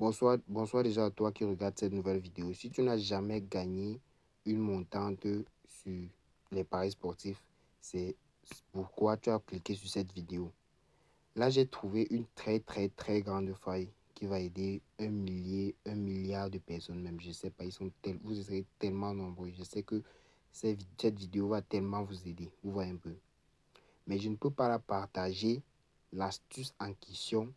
Bonsoir déjà à toi qui regarde cette nouvelle vidéo. Si tu n'as jamais gagné une montante sur les paris sportifs, c'est pourquoi tu as cliqué sur cette vidéo. Là, j'ai trouvé une très grande faille qui va aider un milliard de personnes même. Je sais pas, vous serez tellement nombreux. Je sais que cette vidéo va tellement vous aider. Vous voyez un peu. Mais je ne peux pas la partager, l'astuce en question,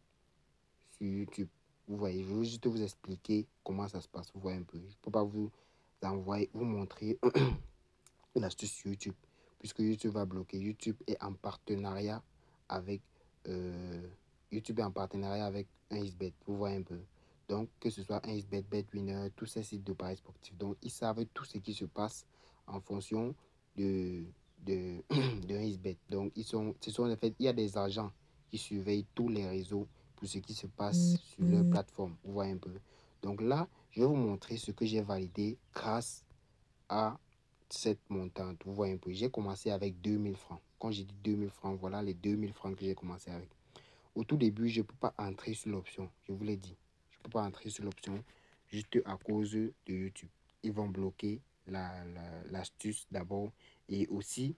sur YouTube. Vous voyez, je veux juste vous expliquer comment ça se passe. Vous voyez un peu. Je ne peux pas vous montrer une astuce sur YouTube, puisque YouTube va bloquer. Avec euh, YouTube est en partenariat avec un xbet. Vous voyez un peu. Donc, que ce soit un xbet, BetWinner, tous ces sites de paris sportifs. Donc, ils savent tout ce qui se passe en fonction de, de un xbet. Donc, en fait, il y a des agents qui surveillent tous les réseaux pour ce qui se passe sur leur plateforme. Vous voyez un peu. Donc là, je vais vous montrer ce que j'ai validé grâce à cette montante. Vous voyez un peu. J'ai commencé avec 2000 francs. Quand j'ai dit 2000 francs, voilà les 2000 francs que j'ai commencé avec. Au tout début, je ne peux pas entrer sur l'option. Je vous l'ai dit. Je ne peux pas entrer sur l'option juste à cause de YouTube. Ils vont bloquer l'astuce d'abord et aussi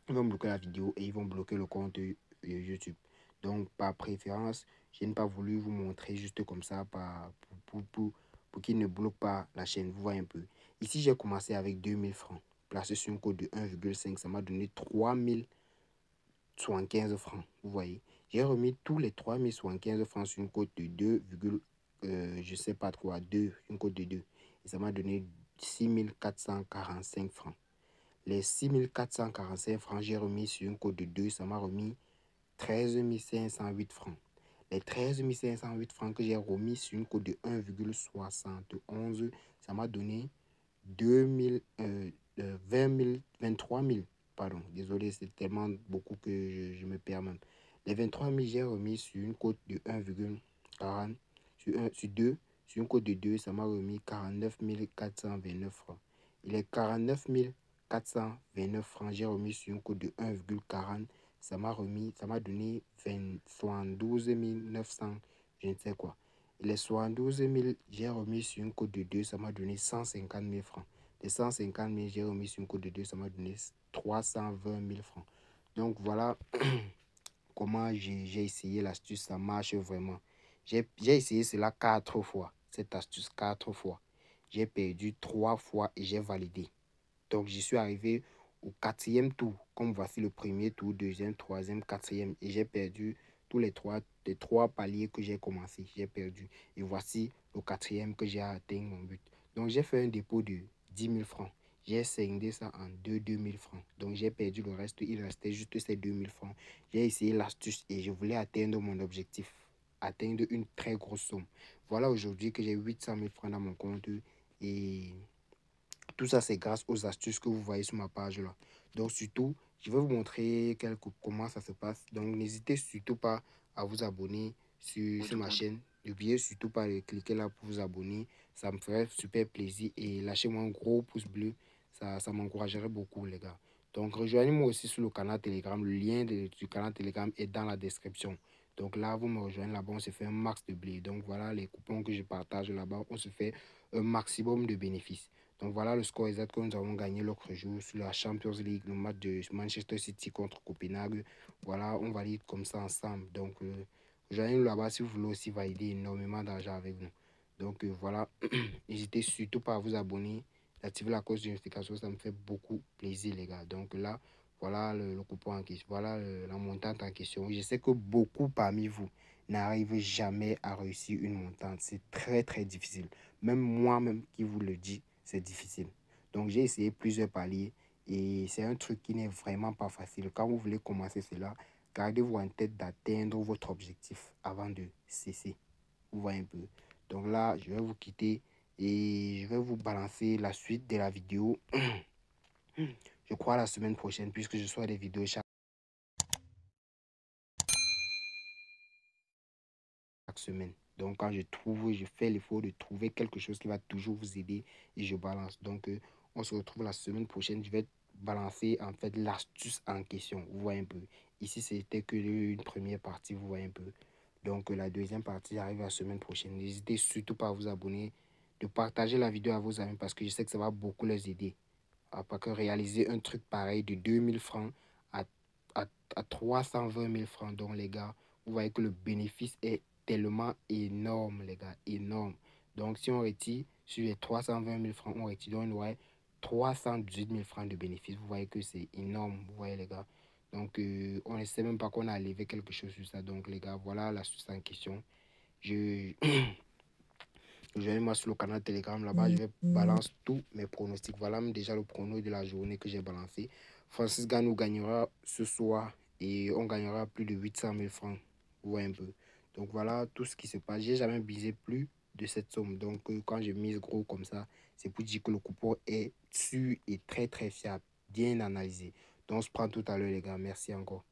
ils vont bloquer la vidéo et ils vont bloquer le compte YouTube. Donc, par préférence, je n'ai pas voulu vous montrer juste comme ça pour qu'il ne bloque pas la chaîne. Vous voyez un peu. Ici, j'ai commencé avec 2000 francs. Placé sur un code de 1,5, ça m'a donné 3075 francs. Vous voyez. J'ai remis tous les 3075 francs sur une cote de 2, je sais pas quoi, 2, une cote de 2. Et ça m'a donné 6445 francs. Les 6445 francs, j'ai remis sur une cote de 2, ça m'a remis 13 508 francs. Les 13 508 francs que j'ai remis sur une cote de 1,71, ça m'a donné 23 000. Pardon, désolé, c'est tellement beaucoup que je me perds même. Les 23 000, j'ai remis sur une cote de 1,40, sur 2, sur une cote de 2, ça m'a remis 49 429 francs. Et les 49 429 francs, j'ai remis sur une cote de 1,40, ça m'a donné 72 900, je ne sais quoi. Et les 72 000, j'ai remis sur une cote de 2, ça m'a donné 150 000 francs. Les 150 000, j'ai remis sur une cote de 2, ça m'a donné 320 000 francs. Donc voilà comment j'ai essayé l'astuce, ça marche vraiment. J'ai essayé cela 4 fois, cette astuce 4 fois. J'ai perdu 3 fois et j'ai validé. Donc j'y suis arrivé au 4e tour. Comme voici le premier tour, deuxième, troisième, quatrième. Et j'ai perdu tous les trois paliers que j'ai commencé. J'ai perdu. Et voici le 4e que j'ai atteint mon but. Donc j'ai fait un dépôt de 10 000 francs. J'ai scindé ça en 2 000 francs. Donc j'ai perdu le reste. Il restait juste ces 2 000 francs. J'ai essayé l'astuce et je voulais atteindre mon objectif. Atteindre une très grosse somme. Voilà aujourd'hui que j'ai 800 000 francs dans mon compte. Et tout ça, c'est grâce aux astuces que vous voyez sur ma page là. Donc, surtout, je vais vous montrer comment ça se passe. Donc, n'hésitez surtout pas à vous abonner sur ma chaîne. N'oubliez surtout pas de cliquer là pour vous abonner. Ça me ferait super plaisir. Et lâchez-moi un gros pouce bleu. Ça m'encouragerait beaucoup, les gars. Donc, rejoignez-moi aussi sur le canal Telegram. Le lien du canal Telegram est dans la description. Donc là, vous me rejoignez là-bas, on se fait un max de blé. Donc voilà les coupons que je partage là-bas. On se fait un maximum de bénéfices. Donc voilà le score exact que nous avons gagné l'autre jour sur la Champions League, le match de Manchester City contre Copenhague. Voilà, on valide comme ça ensemble. Donc, rejoignez-nous là-bas si vous voulez aussi valider énormément d'argent avec nous. Donc, voilà, n'hésitez surtout pas à vous abonner, d'activer la cloche de notification, ça me fait beaucoup plaisir, les gars. Donc là, voilà le coupon en question, voilà la montante en question. Je sais que beaucoup parmi vous n'arrivent jamais à réussir une montante. C'est très difficile. Même moi-même qui vous le dis, c'est difficile. Donc, j'ai essayé plusieurs paliers et c'est un truc qui n'est vraiment pas facile. Quand vous voulez commencer cela, gardez-vous en tête d'atteindre votre objectif avant de cesser. Vous voyez un peu. Donc là, je vais vous quitter et je vais vous balancer la suite de la vidéo. Je crois la semaine prochaine puisque je sors des vidéos chaque semaine. Donc quand je fais l'effort de trouver quelque chose qui va toujours vous aider et je balance. Donc on se retrouve la semaine prochaine. Je vais balancer en fait l'astuce en question. Vous voyez un peu. Ici c'était que une première partie. Vous voyez un peu. Donc, la deuxième partie arrive la semaine prochaine. N'hésitez surtout pas à vous abonner, de partager la vidéo à vos amis parce que je sais que ça va beaucoup les aider. Parce que réaliser un truc pareil de 2 000 francs à, à, à 320 000 francs, donc les gars, vous voyez que le bénéfice est tellement énorme, les gars, énorme. Donc, si on retire sur les 320 000 francs, on retire donc ouais, 318 000 francs de bénéfice. Vous voyez que c'est énorme, vous voyez, les gars. Donc, on ne sait même pas qu'on a levé quelque chose sur ça. Donc, les gars, voilà l'astuce en question. Je, Joignez-moi sur le canal Telegram. Là-bas, je vais balancer tous mes pronostics. Voilà même déjà le prono de la journée que j'ai balancé. Francis Ngannou gagnera ce soir et on gagnera plus de 800 000 francs. Vous voyez un peu. Donc, voilà tout ce qui se passe. J'ai jamais visé plus de cette somme. Donc, quand je mise gros comme ça, c'est pour dire que le coupon est sûr et très, très fiable. Bien analysé. Donc, on se prend tout à l'heure, les gars. Merci encore.